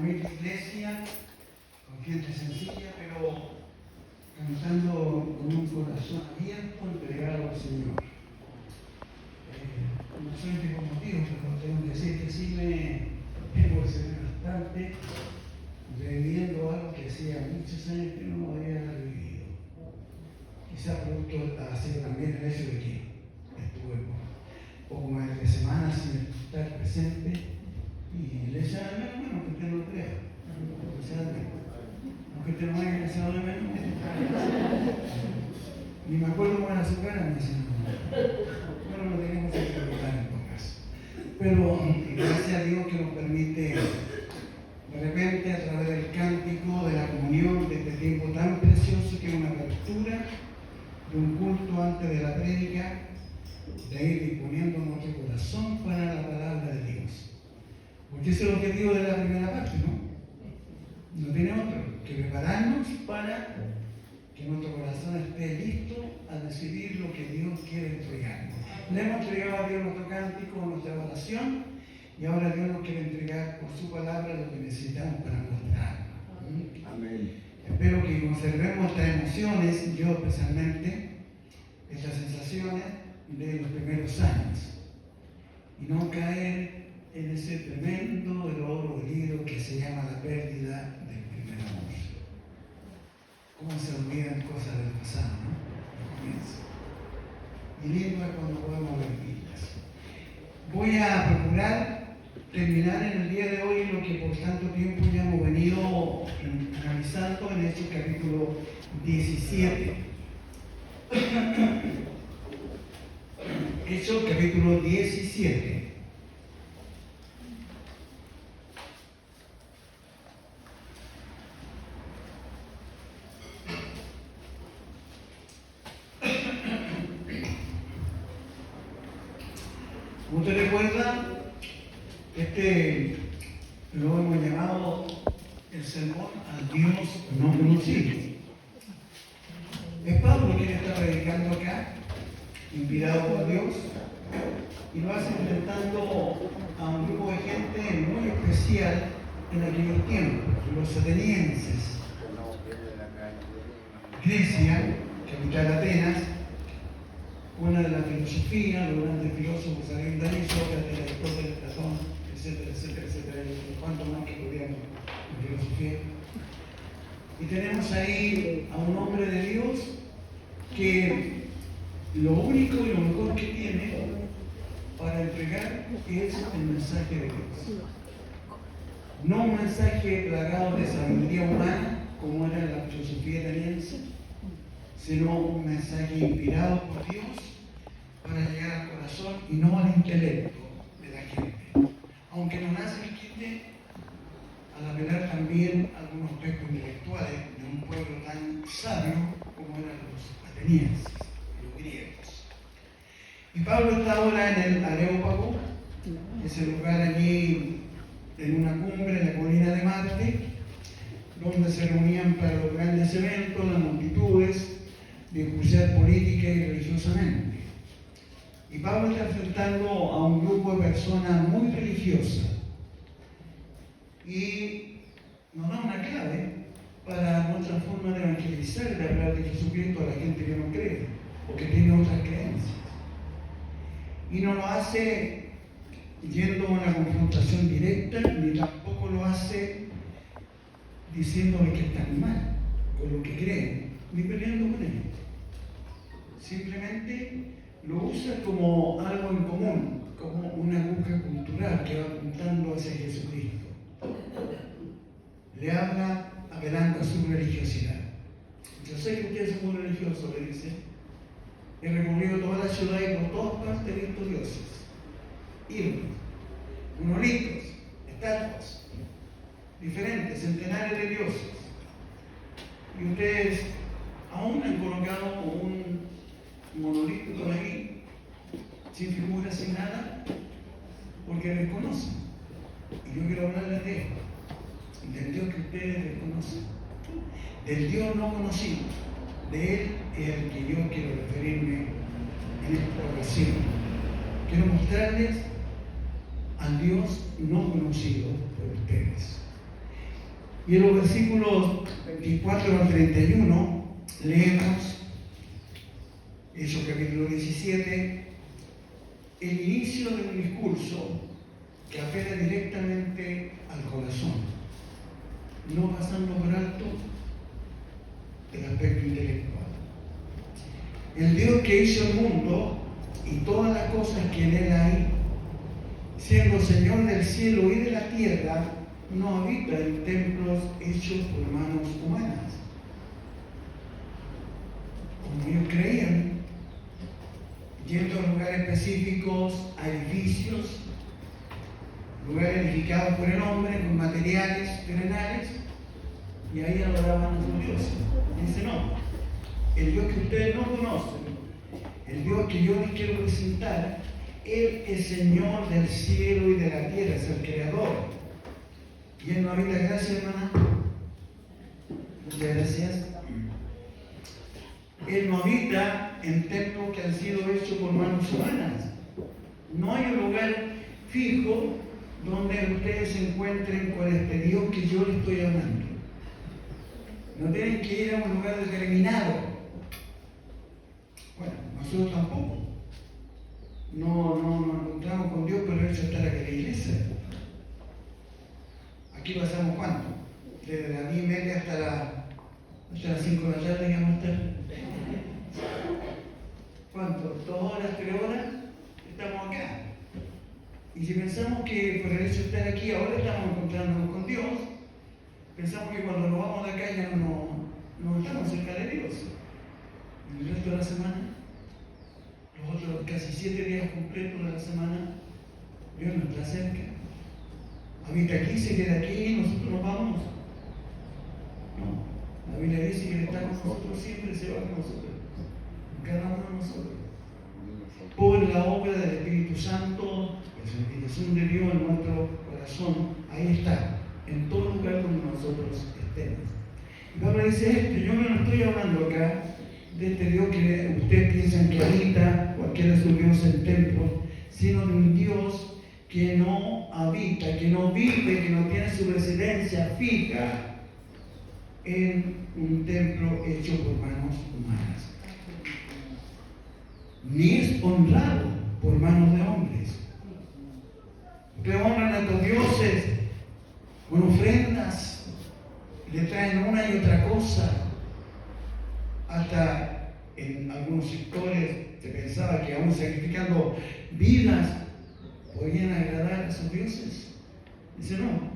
humilde iglesia, con gente sencilla, pero cantando con un corazón abierto, entregado al Señor. No soy tipo motivo, pero tengo que decir que sí me emocioné bastante reviviendo algo que hacía muchos años que no había revivido. Quizá producto ha sido también el hecho de que estuve poco más de 3 semanas sin estar presente y le echaba de menos, bueno, que usted no lo crea, le echaba de menos. Aunque usted no haya echado de menos, ni me acuerdo cómo era su cara, me decían, bueno, no teníamos que preguntar en todo caso. Pero gracias a Dios que nos permite de repente a través del cántico, de la comunión, de este tiempo tan precioso que es una apertura de un culto antes de la prédica, de ir disponiendo nuestro corazón para la palabra de Dios. Porque ese es el objetivo de la primera parte, ¿no? No tiene otro que prepararnos para que nuestro corazón esté listo a recibir lo que Dios quiere entregarnos. Le hemos entregado a Dios nuestro cántico, nuestra oración, y ahora Dios nos quiere entregar por su palabra lo que necesitamos para nuestra alma. Amén. Espero que conservemos estas emociones, yo especialmente, estas sensaciones de los primeros años, y no caer en ese tremendo dolor herido que se llama la pérdida del primer amor. Cómo se olvidan cosas del pasado, ¿no? Comienzo. Y lindo es cuando podemos revivirlas. Voy a procurar terminar en el día de hoy lo que por tanto tiempo ya hemos venido analizando en Hechos capítulo 17. Hechos capítulo 17. Como usted recuerda, lo hemos llamado el sermón al Dios no conocido. Es Pablo quien está predicando acá, inspirado por Dios, y lo hace enfrentando a un grupo de gente muy especial en aquellos tiempos, los atenienses. Grecia, capital Atenas, una de las filosofías, los grandes filósofos Aristóteles, Sócrates, Aristóteles, Platón, etcétera, etcétera, etcétera, y cuánto más que podríamos en filosofía. Y tenemos ahí a un hombre de Dios que lo único y lo mejor que tiene para entregar es el mensaje de Dios. No un mensaje plagado de sabiduría humana, como era la filosofía ateniense, sino un mensaje inspirado por Dios para llegar al corazón y no al intelecto de la gente. Aunque nos nace el quite al apelar también algunos aspectos intelectuales de un pueblo tan sabio como eran los atenienses, los griegos. Y Pablo está ahora en el Areópago, ese lugar allí en una cumbre en la colina de Marte, donde se reunían para los grandes eventos, las multitudes, discursar política y religiosamente. Y Pablo está enfrentando a un grupo de personas muy religiosas y nos da una clave para nuestra forma de evangelizar y de hablar de Jesucristo a la gente que no cree o que tiene otras creencias. Y no lo hace yendo a una confrontación directa, ni tampoco lo hace diciéndole que están mal con lo que creen, ni peleando con ellos. Simplemente lo usa como algo en común, como una aguja cultural que va apuntando hacia Jesucristo. Le habla apelando a su religiosidad. Yo sé que ustedes son muy religiosos, le dice. He recorrido toda la ciudad y por todas partes he visto dioses, ídolos, monolitos, estatuas, diferentes, centenares de dioses. Y ustedes aún han colocado como un monolito por ahí, sin figura, sin nada, porque les conocen. Y yo quiero hablarles de él, del Dios que ustedes desconocen, del Dios no conocido. De él es al que yo quiero referirme en esta ocasión. Quiero mostrarles al Dios no conocido por ustedes. Y en los versículos 24 al 31 leemos Hechos capítulo 17, el inicio de un discurso que apela directamente al corazón, no pasando por alto el aspecto intelectual. El Dios que hizo el mundo y todas las cosas que en él hay, siendo Señor del cielo y de la tierra, no habita en templos hechos por manos humanas. Como ellos creían, yendo a lugares específicos, a edificios, lugares edificados por el hombre, con materiales terrenales, y ahí adoraban a sus dioses. Y dice, no, el Dios que ustedes no conocen, el Dios que yo les quiero presentar, Él es Señor del cielo y de la tierra, es el Creador. Y Él no habita, gracias hermana. Muchas gracias. Él no habita en templos que han sido hechos por manos humanas. No hay un lugar fijo donde ustedes se encuentren con este Dios que yo les estoy hablando. No tienen que ir a un lugar determinado. Bueno, nosotros tampoco. No nos encontramos con Dios, pero Él está aquí en la iglesia. Aquí pasamos ¿cuánto? Desde las 10:30 hasta las 5 de la tarde, digamos, ¿cuánto? 2 horas, 3 horas, estamos acá. Y si pensamos que por el hecho de estar aquí ahora estamos encontrándonos con Dios, pensamos que cuando nos vamos de acá ya no estamos cerca de Dios. En el resto de la semana, los otros casi 7 días completos de la semana, Dios nos está cerca. Habita aquí, se queda aquí y nosotros nos vamos. No, la Biblia dice que Él está con nosotros siempre, se va con nosotros, con cada uno de nosotros. Por la obra del Espíritu Santo, la santificación de Dios en nuestro corazón, ahí está, en todo lugar donde nosotros estemos. Y Pablo dice esto, yo no estoy hablando acá de este Dios que ustedes piensan que habita, cualquiera de sus dioses en templos, sino de un Dios que no habita, que no vive, que no tiene su residencia fija en un templo hecho por manos humanas. Ni es honrado por manos de hombres. Ustedes honran a estos dioses con ofrendas, le traen una y otra cosa. Hasta en algunos sectores se pensaba que aún sacrificando vidas podían agradar a sus dioses. Dice, no,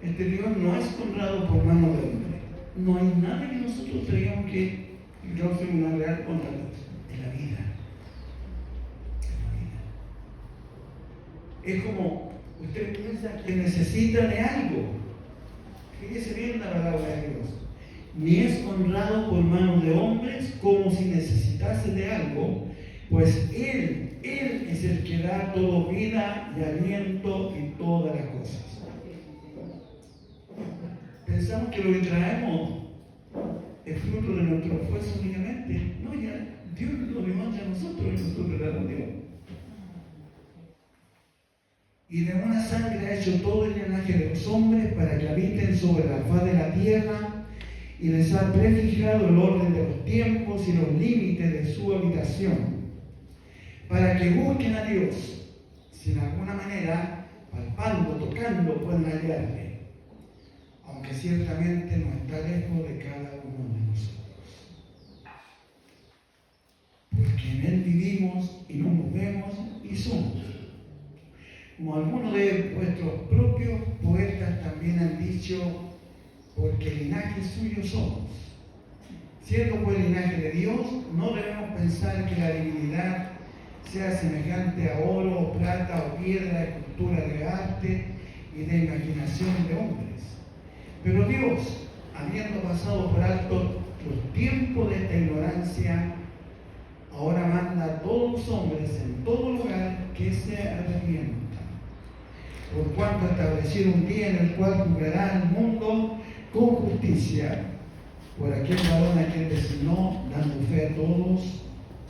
este Dios no es honrado por manos de hombre. No hay nada que nosotros tengamos que cause una real honra a Dios. Es la vida. Es como usted piensa que necesita de algo. Fíjese bien la palabra de Dios. Ni es honrado por manos de hombres como si necesitase de algo, pues Él es el que da todo vida y aliento y todas las cosas. Pensamos que lo que traemos es fruto de nuestro esfuerzo únicamente. No, ya Dios lo demanda a nosotros y nosotros le damos a Dios. Y de una sangre ha hecho todo el linaje de los hombres para que habiten sobre la faz de la tierra, y les ha prefijado el orden de los tiempos y los límites de su habitación, para que busquen a Dios, si de alguna manera, palpando, tocando, pueden hallarle, aunque ciertamente no está lejos de cada uno de nosotros. Porque en Él vivimos y nos movemos y somos. Como algunos de vuestros propios poetas también han dicho, porque linaje suyo somos. Siendo pues linaje de Dios, no debemos pensar que la divinidad sea semejante a oro, plata o piedra, escultura de arte y de imaginación de hombres. Pero Dios, habiendo pasado por alto los tiempos de esta ignorancia, ahora manda a todos los hombres en todo lugar que se arrepientan, por cuanto estableció un día en el cual juzgará al mundo con justicia por aquel varón a quien designó, dando fe a todos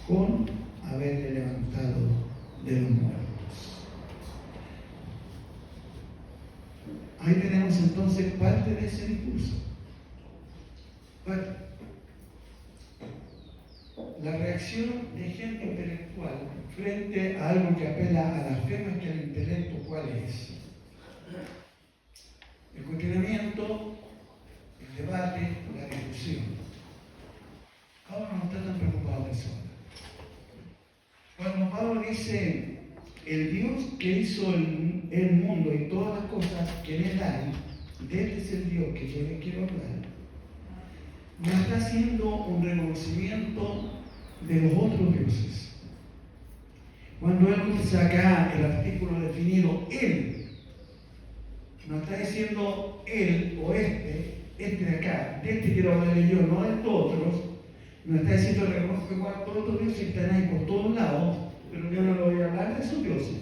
con haberle levantado de los muertos. Ahí tenemos entonces parte de ese discurso. La reacción de gente intelectual frente a algo que apela a la fe más que al intelecto, ¿cuál es? El cuestionamiento, el debate, la discusión. Pablo no está tan preocupado de eso. Cuando Pablo dice, el Dios que hizo el mundo y todas las cosas que en él hay, de este es el Dios que yo le quiero hablar, no está haciendo un reconocimiento de los otros dioses. Cuando él usa acá el artículo definido él, no está diciendo él o este de acá, de este quiero hablar yo, no de estos otros. No está diciendo reconozco que todos los dioses están ahí por todos lados, pero yo no le voy a hablar de esos dioses.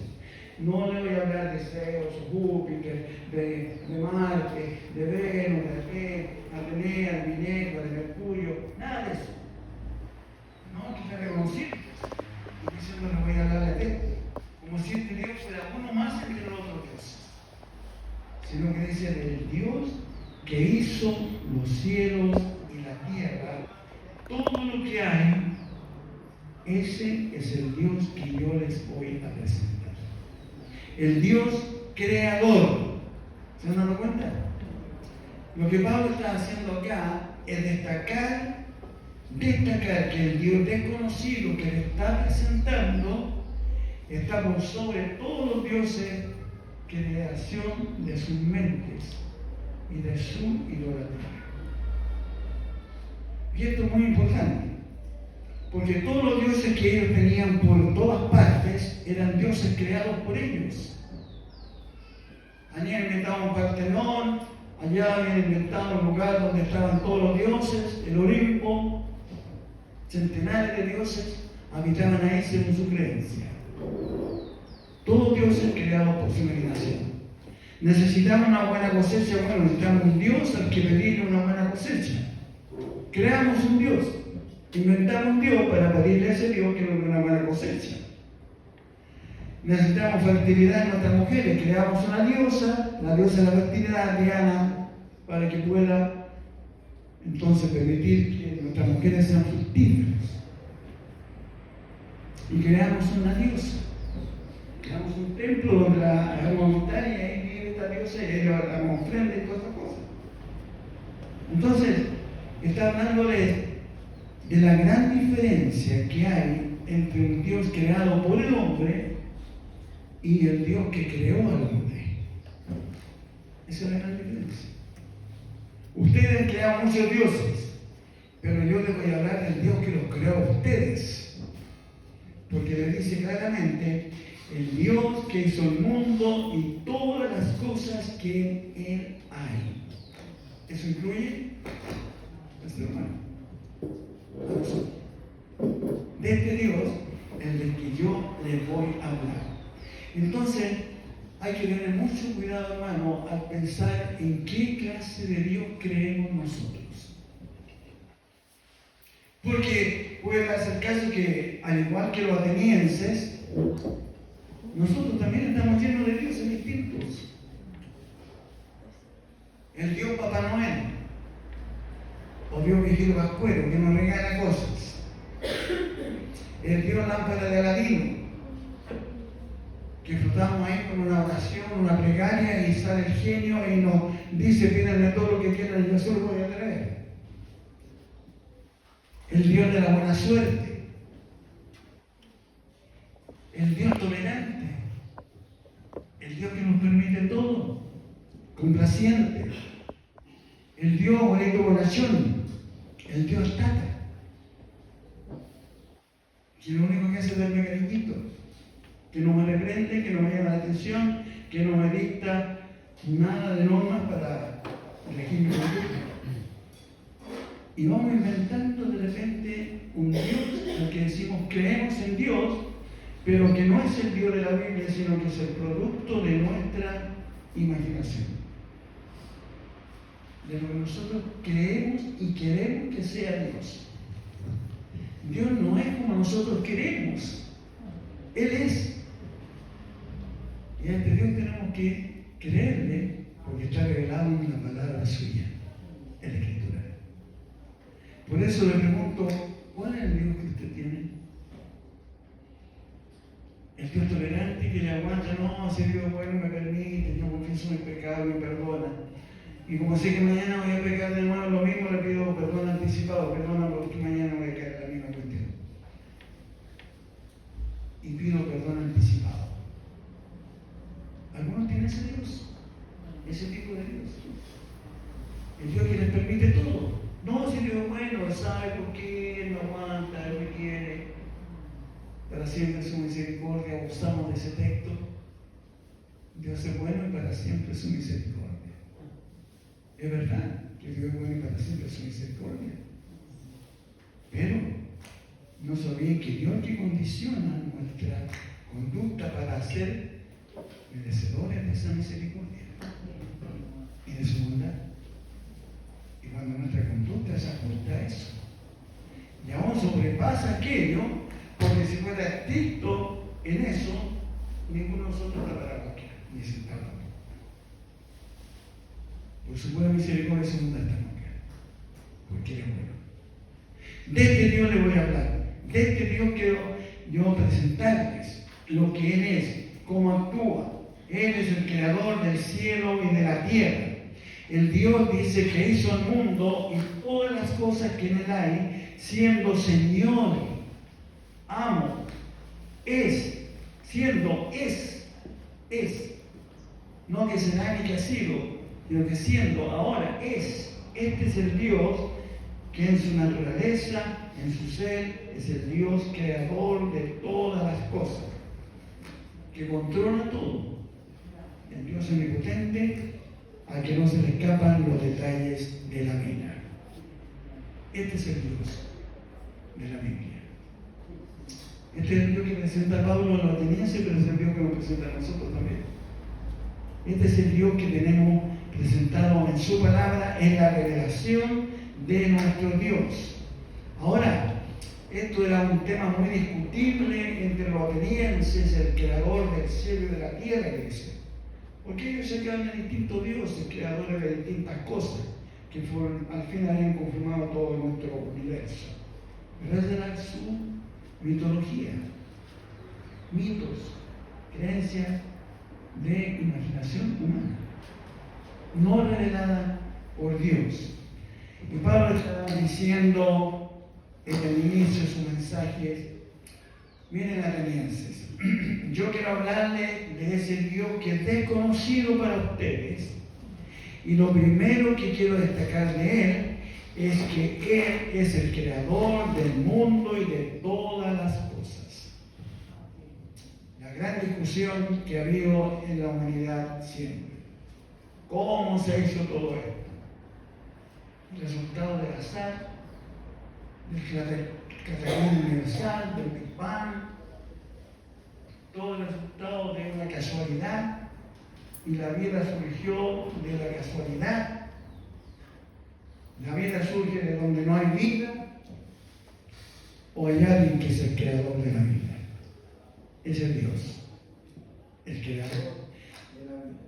No le voy a hablar de Zeus, Júpiter, de Marte, de Venus, de Atenea, de Minerva, de Mercurio, nada de eso. No, que está reconocido. Y diciendo no voy a hablar de este, como si este Dios fuera uno más entre los otros dioses. Sino que dice del Dios que hizo los cielos y la tierra, todo lo que hay, ese es el Dios que yo les voy a presentar. El Dios creador. ¿Se han dado cuenta? Lo que Pablo está haciendo acá es destacar que el Dios desconocido que le está presentando está por sobre todos los dioses, creación de sus mentes y de su idolatría. Y esto es muy importante, porque todos los dioses que ellos tenían por todas partes eran dioses creados por ellos. Habían inventado un Partenón, allá habían inventado un lugar donde estaban todos los dioses, el Olimpo, centenares de dioses habitaban ahí según su creencia. Todos dioses creados por su imaginación. Necesitamos una buena cosecha, bueno, necesitamos un Dios al que pedirle una buena cosecha. Creamos un Dios, inventamos un Dios para pedirle a ese Dios que nos dé una buena cosecha. Necesitamos fertilidad en nuestras mujeres, creamos una diosa, la diosa de la fertilidad, Diana, para que pueda entonces permitir que nuestras mujeres sean fructíferas. Y creamos una diosa, creamos un templo donde la hagamos montar y ahí vive esta diosa y ahí le hagamos ofrenda y todas esas cosas. Entonces, está hablándole de la gran diferencia que hay entre un Dios creado por el hombre y el Dios que creó al hombre. Esa es la gran diferencia. Ustedes crearon muchos dioses, pero yo les voy a hablar del Dios que los creó a ustedes. Porque les dice claramente, el Dios que hizo el mundo y todas las cosas que en él hay. ¿Eso incluye? Al ser humano. A nosotros. De este Dios, el del que yo les voy a hablar. Entonces, hay que tener mucho cuidado, hermano, al pensar en qué clase de Dios creemos nosotros. Porque puede darse el caso que, al igual que los atenienses, nosotros también estamos llenos de dioses distintos. El Dios Papá Noel, o Dios Viejito Pascuero, que nos regala cosas. El Dios Lámpara de Aladino, que flotamos ahí con una oración, una plegaria y sale el genio y nos dice, pídanme todo lo que quieran y yo se lo voy a traer. El Dios de la buena suerte, el Dios tolerante, el Dios que nos permite todo, complaciente, el Dios bonito corazón, el Dios Tata, que lo único que hace es darme cariñito, que no me reprende, que no me llama la atención, que no me dicta nada de normas para elegir mi conducta. Y vamos inventando de repente un Dios al que decimos creemos en Dios, pero que no es el Dios de la Biblia, sino que es el producto de nuestra imaginación. De lo que nosotros creemos y queremos que sea Dios. Dios no es como nosotros queremos. Él es. Y a este Dios tenemos que creerle, porque está revelado en la palabra suya, en la Escritura. Por eso le pregunto, ¿cuál es el Dios que usted tiene? El Dios tolerante que le aguanta, no, si Dios bueno me permite, yo confieso mi pecado y me perdona. Y como sé que mañana voy a pecar de nuevo lo mismo, le pido perdón anticipado, perdona porque mañana voy a caer en la misma cuestión. Y pido perdón anticipado. ¿Algunos tienen ese Dios? Ese tipo de Dios. El Dios que les permite todo. No, si Dios es bueno, sabe por qué, Él no aguanta, Él me quiere. Para siempre su misericordia, abusamos de ese texto. Dios es bueno y para siempre su misericordia. Es verdad que Dios es bueno y para siempre su misericordia. Pero no se olviden que Dios que condiciona nuestra conducta para ser merecedores de esa misericordia y de su bondad. Y cuando nuestra conducta se ajusta a eso, y aún sobrepasa aquello, porque si fuera estricto en eso, ninguno de nosotros tapará boca, ni sentado. Por su buena misericordia y su bondad estamos acá, porque Él es bueno. De este Dios le voy a hablar. De este Dios quiero yo presentarles lo que Él es, cómo actúa. Él es el creador del cielo y de la tierra. El Dios dice que hizo el mundo y todas las cosas que en él hay, siendo Señor, amo, es. No que será ni que ha sido, sino que siendo, ahora es. Este es el Dios que en su naturaleza, en su ser, es el Dios creador de todas las cosas, que controla todo. El Dios omnipotente, a que no se le escapan los detalles de la vida. Este es el Dios de la Biblia. Este es el Dios que presenta a Pablo a los atenienses, pero es el Dios que nos presenta a nosotros también. Este es el Dios que tenemos presentado en su palabra, en la revelación de nuestro Dios. Ahora, esto era un tema muy discutible entre los atenienses, el creador del cielo y de la tierra, que dice. Porque ellos se quedan en distintos dioses, creadores de distintas cosas, que al fin habían confirmado todo nuestro universo. Pero esa era su mitología, mitos, creencias de imaginación humana, no revelada por Dios. Y Pablo estaba diciendo en el inicio de su mensaje, miren atenienses, yo quiero hablarle de ese Dios que es desconocido para ustedes, y lo primero que quiero destacar de Él es que Él es el creador del mundo y de todas las cosas. La gran discusión que ha habido en la humanidad siempre. ¿Cómo se hizo todo esto? Resultado del azar, del cataclismo universal, del Big Bang, todo el resultado de una casualidad, y la vida surgió de la casualidad. La vida surge de donde no hay vida, o hay alguien que es el creador de la vida. Es el Dios, el creador de la vida.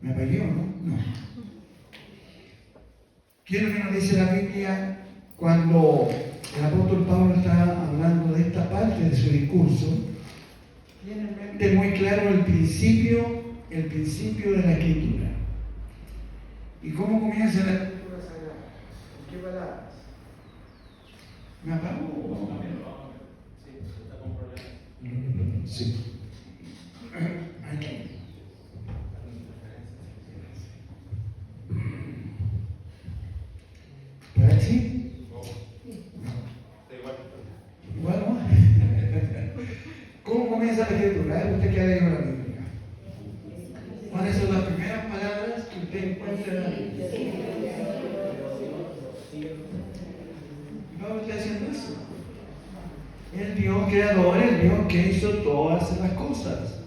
¿Me apagó, no? No. ¿Qué es lo que nos dice la Biblia cuando el apóstol Pablo está hablando de esta parte de su discurso? Tiene en mente muy claro el principio de la Escritura. ¿Y cómo comienza la Escritura Sagrada? ¿Con qué palabras? ¿Me apagó? Sí, está con problemas. Sí. Aquí. ¿Por aquí? Está igual. Igual, ¿no? ¿Cómo comienza la Escritura? ¿Usted qué ha leído la Biblia? ¿Cuáles son las primeras palabras que usted encuentra en la Biblia? Pablo está haciendo eso. El Dios creador, el Dios que hizo todas las cosas.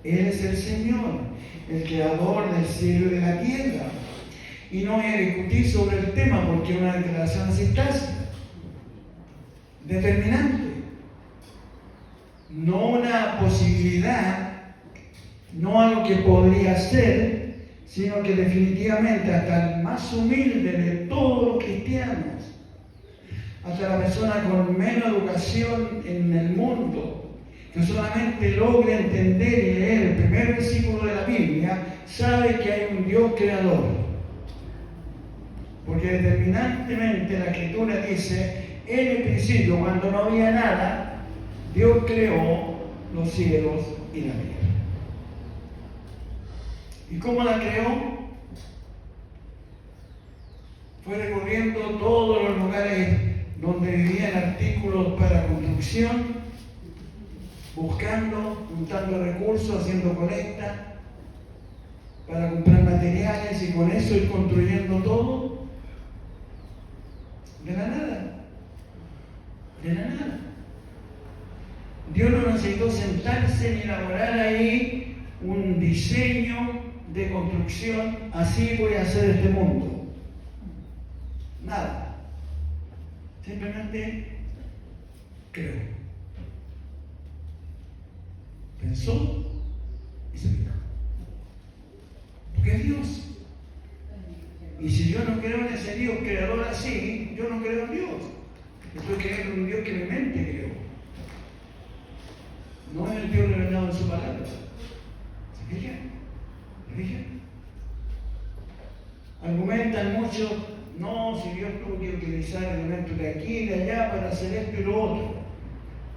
Él es el Señor, el creador del cielo y de la tierra. Y no voy a discutir sobre el tema porque es una declaración así tácita, determinante. No una posibilidad, no algo que podría ser, sino que definitivamente hasta el más humilde de todos los cristianos, hasta la persona con menos educación en el mundo, que solamente logra entender y leer el primer versículo de la Biblia, sabe que hay un Dios creador. Porque determinantemente la Escritura dice, en el principio, cuando no había nada, Dios creó los cielos y la tierra. ¿Y cómo la creó? Fue recorriendo todos los lugares donde vivían artículos para construcción, buscando, juntando recursos, haciendo colecta para comprar materiales y con eso ir construyendo todo de la nada. De la nada. Dios no necesitó sentarse ni elaborar ahí un diseño de construcción, así voy a hacer este mundo. Nada. Simplemente creó. Pensó y se vino. Porque es Dios. Y si yo no creo en ese Dios creador así, yo no creo en Dios. Estoy creyendo en un Dios que mi mente creó. No es el Dios revelado en su palabra. ¿Se fijan? ¿Se fijan? Argumentan mucho, no, si Dios tuvo que utilizar elementos de aquí y de allá para hacer esto y lo otro.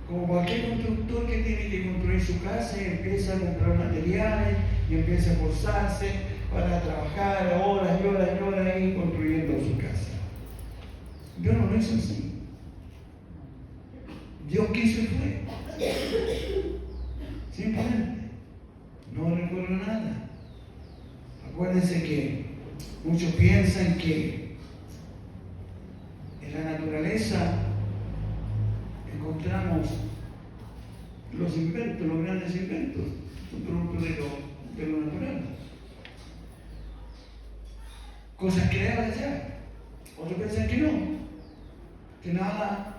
Como cualquier constructor que tiene que construir su casa y empieza a comprar materiales y empieza a esforzarse para trabajar horas y horas y horas ahí construyendo su casa. Dios no lo hizo así. Dios quiso y fue. Simplemente. No recuerdo nada. Acuérdense que muchos piensan que en la naturaleza encontramos los inventos, los grandes inventos, son productos de lo natural. Cosas creadas ya. Otros piensan que no, que nada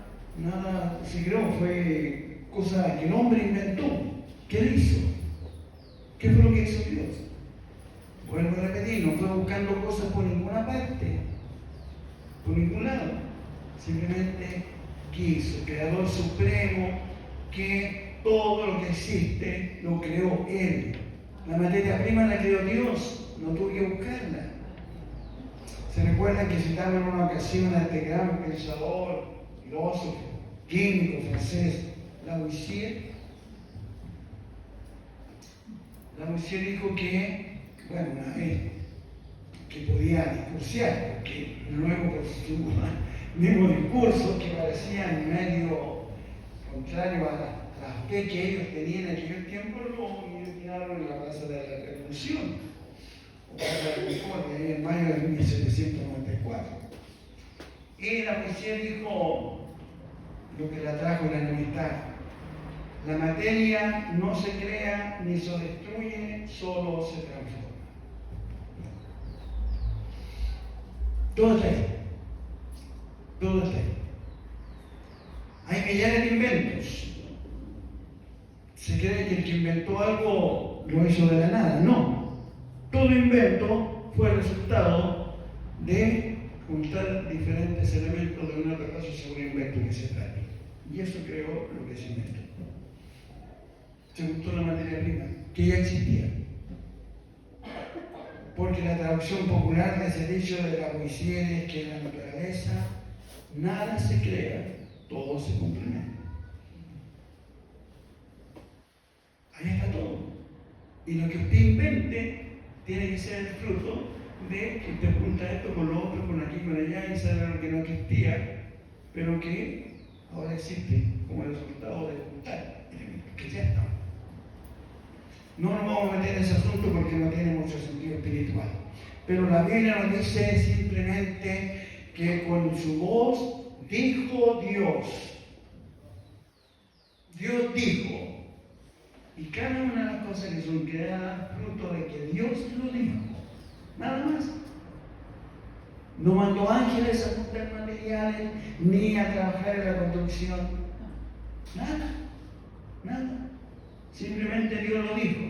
se creó, fue cosa que el hombre inventó. ¿Qué le hizo? ¿Qué fue lo que hizo Dios? Vuelvo a repetir, no fue buscando cosas por ninguna parte, por ningún lado. Simplemente quiso, creador supremo, que todo lo que existe lo creó Él. La materia prima la creó Dios, no tuvo que buscarla. ¿Se recuerdan que citaron en una ocasión a este gran pensador, filósofo, químico francés, Lavoisier? Lavoisier dijo que, bueno, una vez que podía discursiar, porque luego por su mismo discurso que parecían medio contrario a la fe que ellos tenían en aquel tiempo, lo tiraron en la Plaza de la Revolución, o Plaza de la Concordia, en mayo de 1794. Y Lavoisier dijo lo que le atrajo la enemistad. La materia no se crea ni se destruye, solo se transforma. Todo está ahí. Todo está ahí. Hay millares de inventos. Se cree que el que inventó algo lo hizo de la nada. No. Todo invento fue el resultado de juntar diferentes elementos de una cosa sobre un invento que se trate. Y eso creó lo que se inventó. Se juntó la materia prima, que ya existía. Porque la traducción popular de ese dicho de Lavoisier es que en la naturaleza nada se crea, todo se complementa. Ahí está todo. Y lo que usted invente tiene que ser el fruto de que usted junta esto con lo otro, con aquí, con allá, y sabe lo que no existía, pero que ahora existe como el resultado de juntar elementos que ya están. No nos vamos a meter en ese asunto porque no tiene mucho sentido espiritual. Pero la Biblia nos dice simplemente que con su voz dijo Dios. Dios dijo. Y cada una de las cosas que son creadas fruto de que Dios lo dijo. Nada más. No mandó ángeles a juntar materiales ni a trabajar en la construcción. Nada. Nada. Simplemente Dios lo dijo.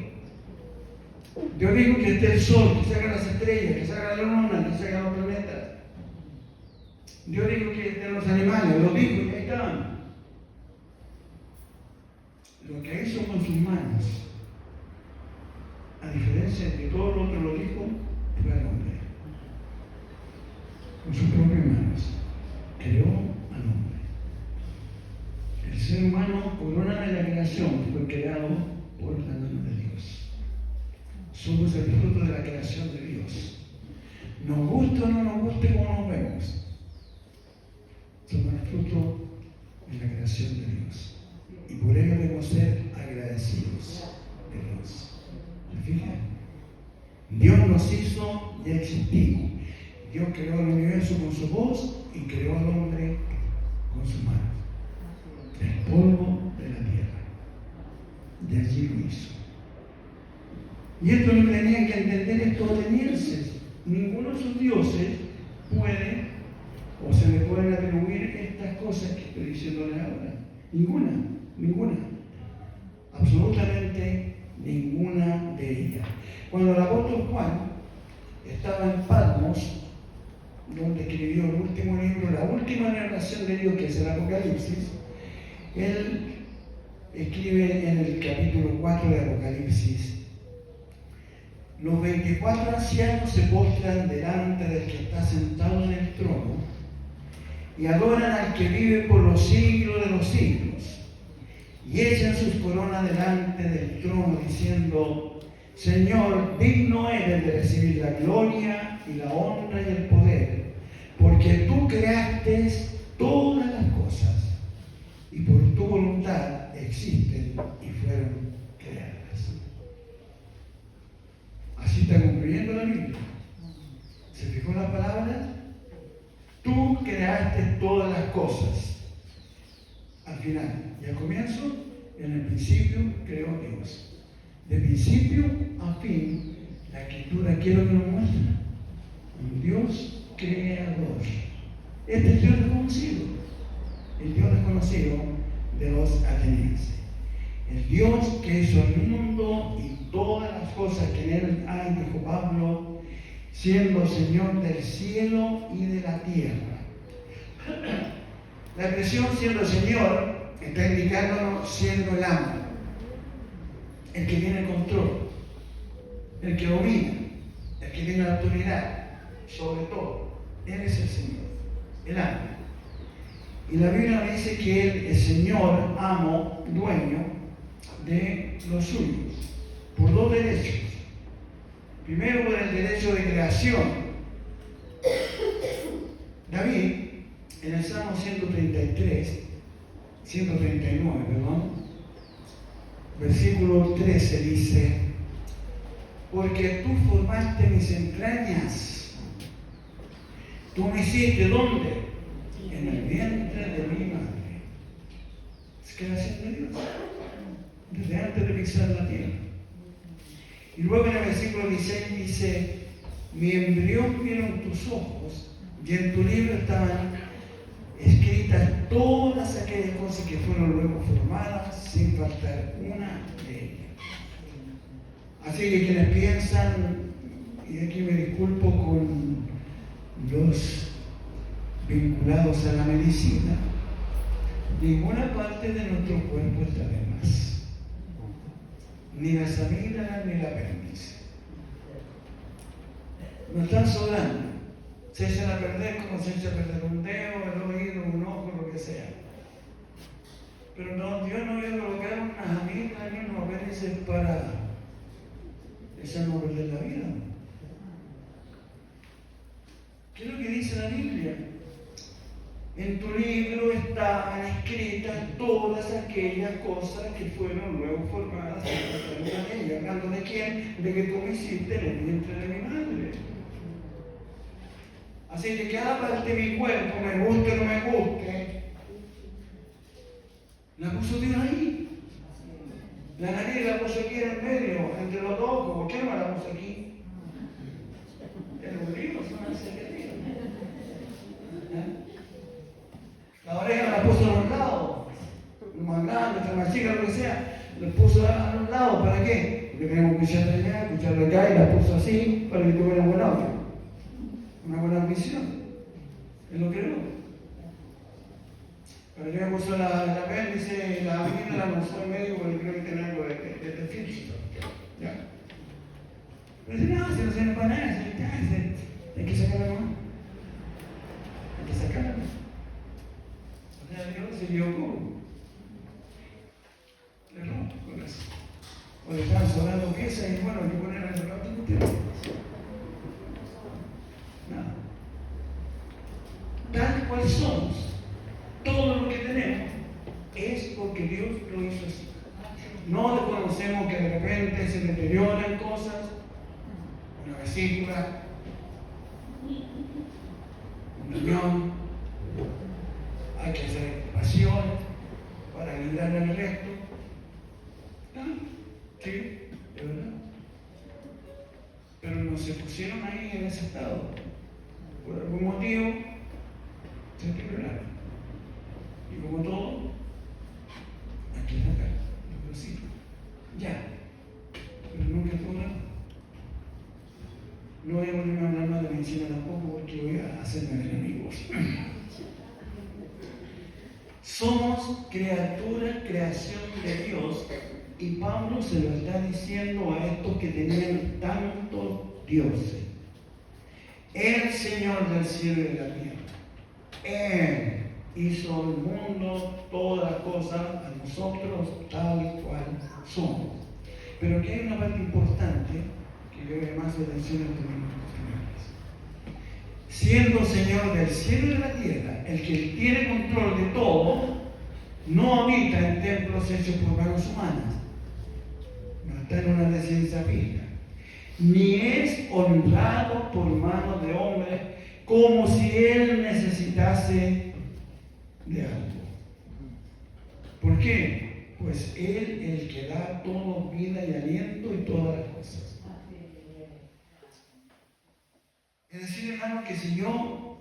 Dios dijo que esté el sol, que se hagan las estrellas, que se haga la luna, que se hagan los planetas. Dios dijo que estén los animales, lo dijo y ahí estaban. Lo que hizo con sus manos, a diferencia de que todo lo otro lo dijo, fue al hombre. Con sus propias manos, creó al hombre. El ser humano, corona de la creación, fue creado por la mano de Dios. Somos el fruto de la creación de Dios. Nos guste o no nos guste como nos vemos, somos el fruto de la creación de Dios. Y por ello debemos ser agradecidos de Dios. ¿Se fijan? Dios nos hizo y existimos. Dios creó el universo con su voz y creó al hombre con su mano. El polvo de la tierra. De allí lo hizo. Y esto lo que tenían que entender estos atenienses. Ninguno de sus dioses puede o se le pueden atribuir estas cosas que estoy diciéndoles ahora. Ninguna. Absolutamente ninguna de ellas. Cuando el apóstol Juan estaba en Patmos, donde escribió el último libro, la última narración de Dios, que es el Apocalipsis, él escribe en el capítulo 4 de Apocalipsis: los 24 ancianos se postran delante del que está sentado en el trono y adoran al que vive por los siglos de los siglos, y echan sus coronas delante del trono diciendo: Señor, digno eres de recibir la gloria y la honra y el poder, porque tú creaste todas las cosas y por tu voluntad existen y fueron creadas. Así está concluyendo la Biblia. ¿Se fijó en las palabras? Tú creaste todas las cosas. Al final, y al comienzo, en el principio creó Dios. De principio a fin, la Escritura quiero que nos muestre un Dios creador. Este es el Dios desconocido, el Dios desconocido de los atenienses. El Dios que hizo el mundo y todas las cosas que en él hay, dijo Pablo, siendo Señor del cielo y de la tierra. La expresión siendo Señor está indicándonos siendo el amo, el que tiene el control, el que domina, el que tiene la autoridad sobre todo. Él es el Señor, el amo. Y la Biblia dice que Él es Señor, amo, dueño de los suyos, por dos derechos. Primero, por el derecho de creación. David, en el Salmo 139, versículo 13 dice: porque tú formaste mis entrañas, tú me hiciste, ¿dónde? En el vientre de mi madre. Es creación de Dios, desde antes de pisar la tierra. Y luego en el versículo 16 dice: mi embrión vieron tus ojos, y en tu libro estaban escritas todas aquellas cosas que fueron luego formadas, sin faltar una de ellas. Así que quienes piensan, y aquí me disculpo con los vinculados a la medicina, ninguna parte de nuestro cuerpo está de más. Ni las amígdalas ni la apéndice. No están sobrando. Se echan a perder como se echa a perder un dedo, el oído, un ojo, lo que sea. Pero no, Dios no había colocado unas amígdalas ni unos apéndices para echarnos a perder la vida. ¿Qué es lo que dice la Biblia? En tu libro estaban escritas todas aquellas cosas que fueron luego formadas en ella. ¿Hablando de quién? De que tú me hiciste en el vientre de mi madre. Así que cada parte de mi cuerpo, me guste o no me guste, la puso Dios ahí. La nariz la puso aquí en el medio, entre los ojos. ¿Por qué no me la puso aquí? El ombligo es una secretaria. La oreja la puso a los lados, más grande, más chica, lo que sea, la puso a los lados. ¿Para qué? Porque tenemos cuchara allá, cuchara acá, y la puso así para que tuviera un buen audio, una buena ambición. Él lo creó. Pero yo me puso la apéndice, la avenida la lanzó al médico porque creo que tiene algo de físico. Ya. Pero dice, no, si no se me va nada, hay que sacarla nomás. Hay que sacarla. O sea, Dios se equivocó. Erró con eso. O dejaban sobrando piezas y bueno, hay que poner el zapato y no. Nada. Tal cual somos, todo lo que tenemos es porque Dios lo hizo así. No desconocemos que de repente se deterioran cosas, una vesícula, un riñón, hay que hacer pasión para ayudar al resto. ¿Ah? Sí, de verdad. Pero no se pusieron ahí en ese estado. Por algún motivo se quebraron. Y como todo, aquí en la cara, los sí. Ya. Pero nunca estuvo nada. No voy a ponerme a hablar más de medicina tampoco porque voy a hacerme de enemigos. Somos criaturas, creación de Dios. Y Pablo se lo está diciendo a estos que tenían tantos dioses. El Señor del cielo y de la tierra. Él hizo el mundo, todas las cosas, a nosotros tal cual somos. Pero aquí hay una parte importante que yo le más atención a estos minutos finales. Siendo Señor del cielo y de la tierra, el que tiene control de todo, no habita en templos hechos por manos humanas. No está en una residencia fija, ni es honrado por manos de hombres como si él necesitase de algo. ¿Por qué? Pues él es el que da todo vida y aliento y todas las cosas. Es decir, hermano, que si yo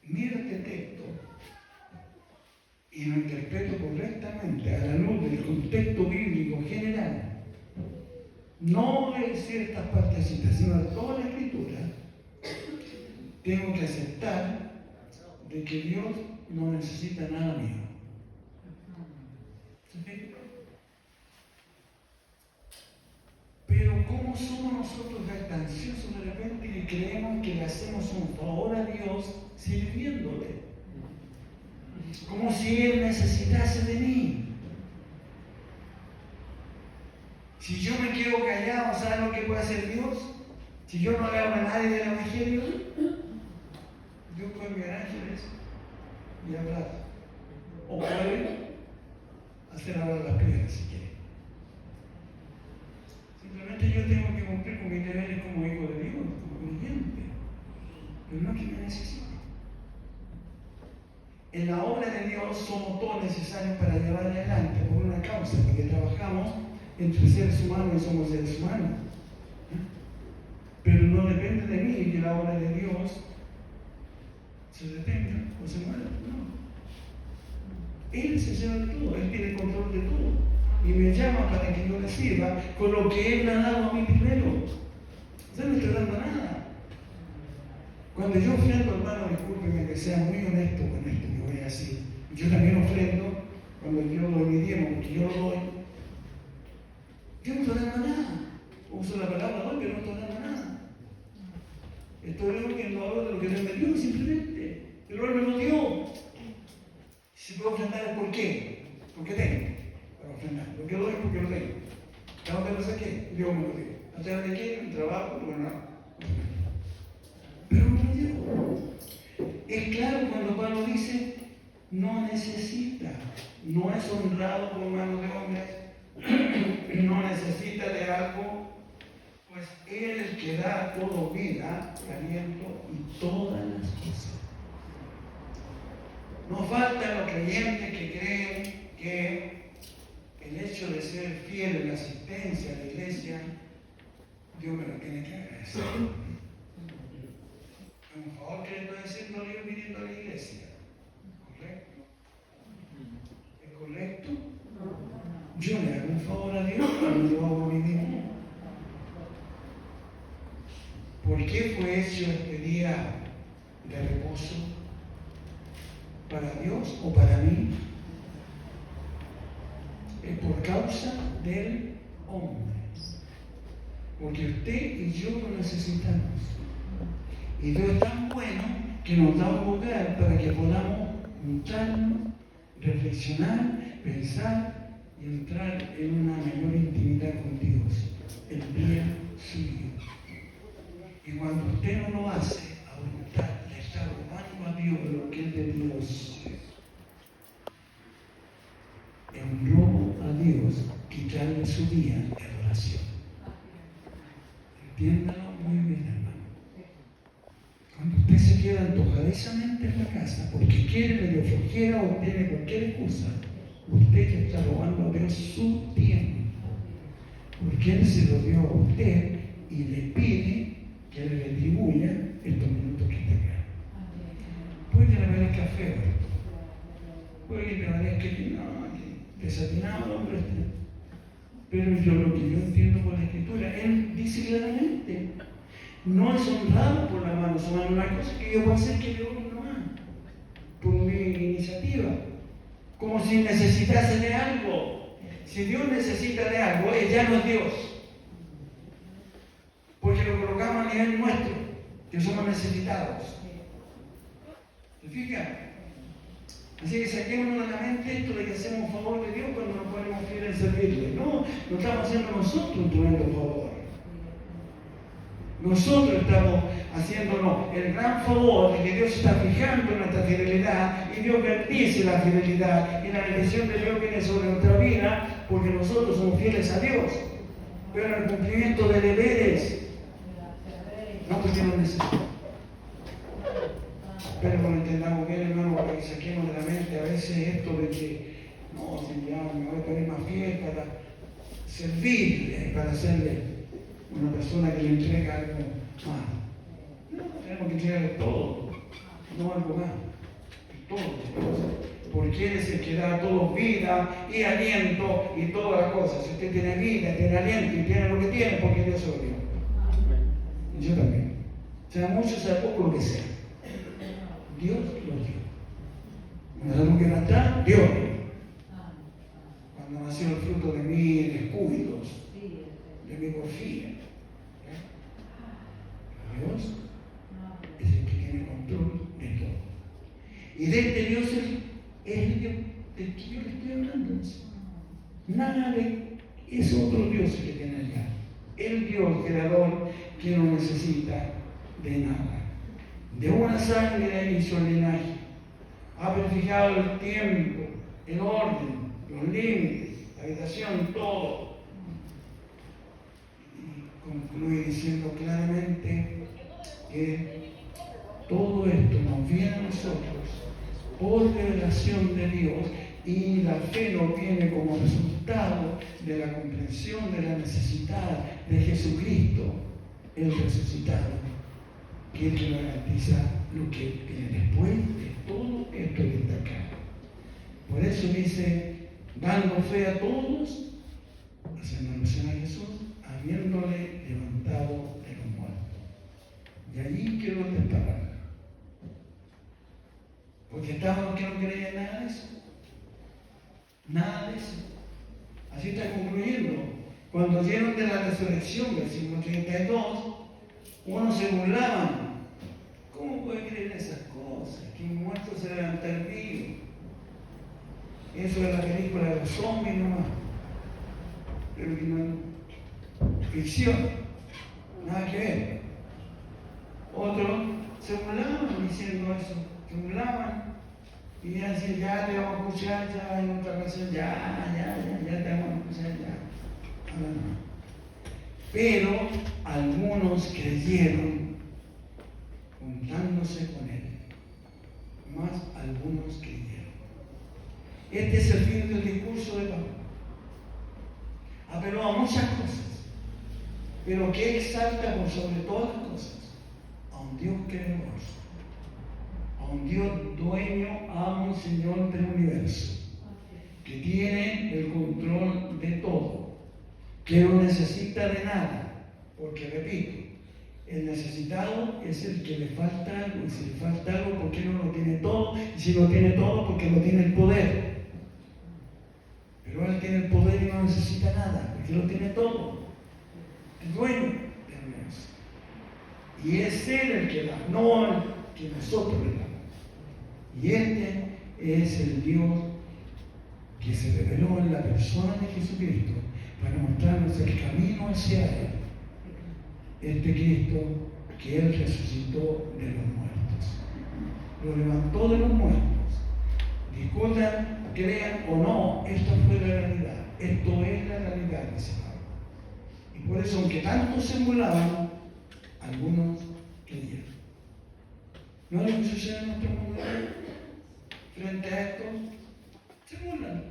miro este texto y lo interpreto correctamente a la luz del contexto bíblico general, no de ciertas partecitas, sino de toda la Escritura, tengo que aceptar de que Dios no necesita nada mío. ¿Sí? Pero ¿cómo somos nosotros jactanciosos de repente y creemos que le hacemos un favor a Dios sirviéndole? Como si Él necesitase de mí. Si yo me quedo callado, ¿sabes lo que puede hacer Dios? Si yo no le hablo a nadie del Evangelio, Dios puede enviar ángeles y hablar. O puede hacer hablar las piedras si quiere. Simplemente yo tengo que cumplir con mis deberes como hijo de Dios, como creyente. Pero no que me necesite. En la obra de Dios somos todos necesarios para llevar adelante por una causa, porque trabajamos entre seres humanos y somos seres humanos. Pero no depende de mí que la obra de Dios se detenga o se muera. No. Él es el Señor de todo, Él tiene el control de todo. Y me llama para que yo le sirva con lo que Él me ha dado a mí primero. Yo no estoy dando nada. Cuando yo ofrendo, hermano, discúlpeme que sea muy honesto con esto, que voy a decir. Yo también ofrendo cuando yo doy mi diezmo, porque yo lo doy. Yo no estoy dando nada. Uso la palabra doy, pero no estoy dando nada. Estoy reuniendo ahora de lo que Dios me dio, simplemente. Pero Él me lo dio. Si puedo ofrendar, ¿por qué? Porque tengo para ofrendar. Lo que doy porque lo tengo. ¿A dónde lo saqué? Dios me lo dio. ¿A través de qué? Mi trabajo, bueno, pero me lo dio. Es claro cuando Pablo dice, no necesita, no es honrado por manos de hombres, no necesita de algo, pues Él es el que da todo vida, aliento y todas las cosas. Nos faltan los creyentes que creen que el hecho de ser fiel en la asistencia a la iglesia, Dios me lo tiene que agradecer. Por favor, que le estoy diciendo yo viniendo a la iglesia. ¿Correcto? ¿Es correcto? Yo le hago un favor a Dios cuando beneficio este día de reposo para Dios o para mí? Es por causa del hombre. Porque usted y yo lo necesitamos. Y Dios es tan bueno que nos da un lugar para que podamos juntarnos, reflexionar, pensar y entrar en una mayor intimidad con Dios el día suyo. Y cuando usted no lo hace a voluntad, le está robando a Dios lo que es de Dios. Es un robo a Dios quitarle su día de oración. Entiéndalo muy bien, hermano. Cuando usted se queda antojadizamente en la casa porque quiere, medio flojera o tiene cualquier excusa, usted le está robando a Dios su tiempo. Porque Él se lo dio a usted y le pide que le retribuya estos minutos que te quedan. Puede que le parezca feo, puede que le parezca que desatinado el hombre este. Pero lo que yo entiendo por la Escritura, Él dice claramente, no es honrado por la mano humana. Una cosa que yo puedo hacer que yo nomás, por mi iniciativa, como si necesitase de algo. Si Dios necesita de algo, Él ya no es Dios. Porque lo colocamos a nivel nuestro, que somos necesitados. ¿Se fijan? Así que saquémonos de la mente esto de que hacemos un favor de Dios cuando nos ponemos fieles en servirle. No estamos haciendo nosotros un tremendo favor. Nosotros estamos haciéndonos el gran favor de que Dios está fijando en nuestra fidelidad y Dios bendice la fidelidad y la bendición de Dios viene sobre nuestra vida porque nosotros somos fieles a Dios. Pero en el cumplimiento de deberes, no porque no necesitamos. Pero lo entendamos bien, hermano, para que saquemos de la mente a veces esto de que, no, si ya me voy a poner más fiel para servirle, para hacerle una persona que le entrega algo más. No, tenemos que entregarle todo, no algo más, todo. Porque Él es el que da a todos vida y aliento y todas las cosas. Si usted tiene vida, tiene aliento y tiene lo que tiene, porque Dios se lo dio. Y yo también. Sea mucho, sea poco, lo que sea. Dios lo dio. Cuando algo que no está, Dios lo dio. Cuando nació el fruto de mi descuidos, de mi porfía. Dios es el que tiene control de todo. Y de este Dios es el Dios del que yo le estoy hablando. Nada de ese otro Dios que tiene allá. El Dios creador que no necesita de nada. De una sangre hizo el linaje. Ha verificado el tiempo, el orden, los límites, la habitación, todo. Y concluye diciendo claramente que todo esto nos viene a nosotros por revelación de Dios y la fe nos viene como resultado de la comprensión de la necesidad de Jesucristo, el resucitado, que es el que nos garantiza lo que viene después de todo esto que está acá. Por eso dice, dando fe a todos, haciendo alusión a Jesús, habiéndole levantado de los muertos. Y allí quedó el palabra. Porque estaban que no creían nada de eso. Nada de eso. Así está concluyendo. Cuando oyeron de la resurrección, versículo 32, unos se burlaban. ¿Cómo puede creer esas cosas? Que un muerto se levanta vivo. Eso es la película de los zombies nomás. Pero que no es ficción. Nada que ver. Otros se burlaban diciendo eso. Se burlaban. Y decían, ya te vamos a escuchar, ya en otra ocasión, ya te vamos a escuchar, ya. Pero algunos creyeron juntándose con él. Más algunos creyeron. Este es el fin del discurso de Pablo. Apeló a muchas cosas, pero que exalta por sobre todas las cosas a un Dios creador, a un Dios dueño, amo, Señor del universo, que tiene el control de todo, que no necesita de nada, porque repito, El necesitado es el que le falta algo, y si le falta algo, ¿por qué no lo tiene todo? Y si lo tiene todo, porque lo tiene el poder. Pero él tiene el poder y no necesita nada, porque lo tiene todo. El dueño de la universo. Y es él el que da, no el que nosotros le damos. Y este es el Dios que se reveló en la persona de Jesucristo para mostrarnos el camino hacia él. Este Cristo que él resucitó de los muertos. Lo levantó de los muertos. Discutan, crean o no, esto fue la realidad. Esto es la realidad, dice Pablo. Y por eso, aunque tantos se burlaban, algunos creyeron. ¿No es lo que sucede en nuestro mundo hoy? Frente a esto, se burlan.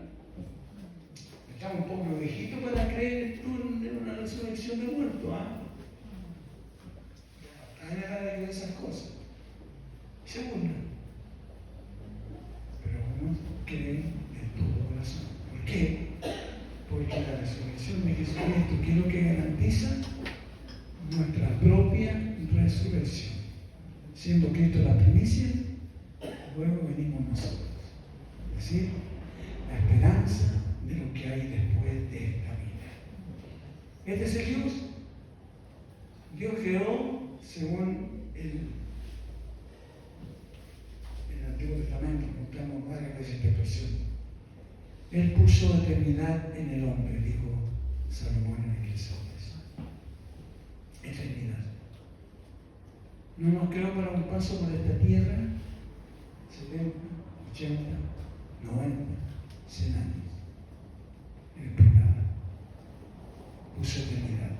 Estamos un poco viejitos para creer en una resurrección de muertos. Hay nada de esas cosas. Se burlan. Pero algunos creen de todo corazón. ¿Por qué? Porque la resurrección de Jesucristo, ¿qué es lo que garantiza? Nuestra propia resurrección. Siendo Cristo la primicia, luego venimos nosotros. Es decir, la esperanza de lo que hay después de esta vida. Este es el Dios. Dios creó según el Antiguo Testamento, encontramos varias veces esta expresión. Él puso eternidad en el hombre, dijo Salomón en Eclesiastés. Eternidad. No nos creó para un paso por esta tierra, 70, 80, 90, 100 años. En el pecado. Puso eternidad.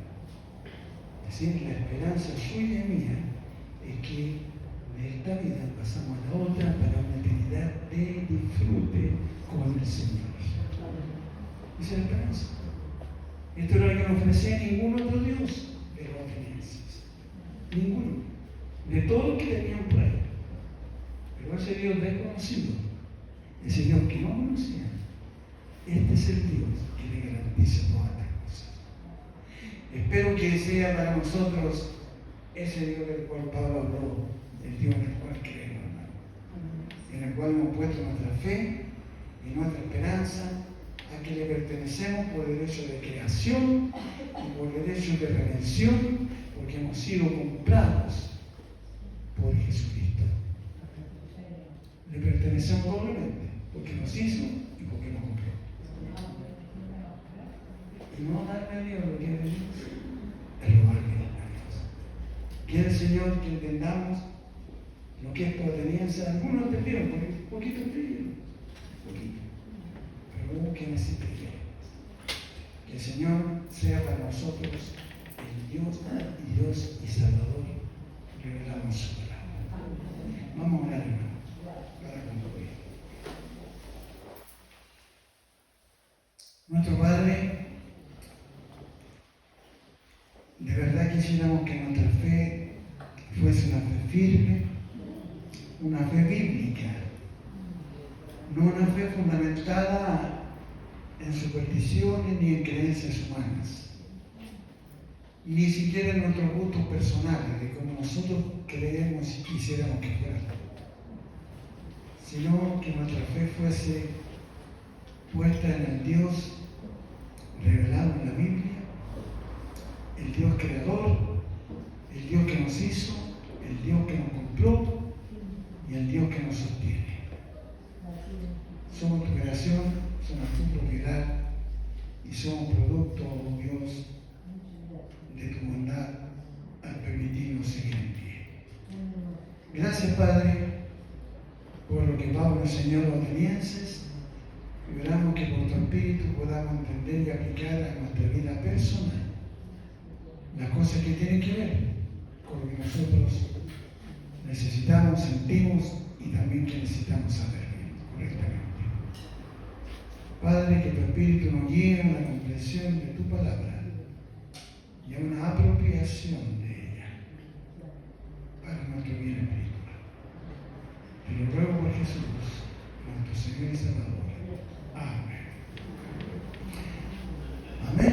Es decir, la esperanza suya y mía es que de esta vida pasamos a la otra para una eternidad de disfrute con el Señor. Esa es la esperanza. Esto era lo que no ofrecía ningún otro Dios de los atenienses. Ninguno. De todos los que tenían por ahí. Pero ese Dios desconocido, ese Dios que no conocían, este es el Dios que le garantiza todas las cosas. Espero que sea para nosotros ese Dios del cual Pablo habló, el Dios en el cual creemos, hermano. En el cual hemos puesto nuestra fe y nuestra esperanza a que le pertenecemos por derecho de creación y por derecho de redención, porque hemos sido comprados por Jesucristo. Le pertenecemos doblemente, porque nos hizo y porque nos compró. Y no darle a Dios lo que es de Dios, es robarle a Dios. Quiere el Señor que entendamos lo que es proveniente. Algunos entendieron, porque poquito entendieron, poquito. Pero hubo quienes sí entendieron. Que el Señor sea para nosotros el Dios y Salvador revelado en su palabra. Vamos a orar, hermano, para concluir. Nuestro Padre, de verdad quisiéramos que nuestra fe fuese una fe firme, una fe bíblica, no una fe fundamentada en supersticiones ni en creencias humanas, ni siquiera en nuestros gustos personales, de como nosotros creemos y quisiéramos que fuera, sino que nuestra fe fuese puesta en el Dios revelado en la Biblia, el Dios creador, el Dios que nos hizo, el Dios que nos compró y el Dios que nos sostiene. Somos tu creación, somos tu propiedad y somos producto, oh Dios, de tu bondad al permitirnos seguir en ti. Gracias, Padre, por lo que Pablo enseñó a los atenienses, y oramos que por tu Espíritu podamos entender y aplicar a nuestra vida personal las cosas que tienen que ver con lo que nosotros necesitamos, sentimos y también que necesitamos saber correctamente. Padre, que tu Espíritu nos guíe a la comprensión de tu palabra y a una apropiación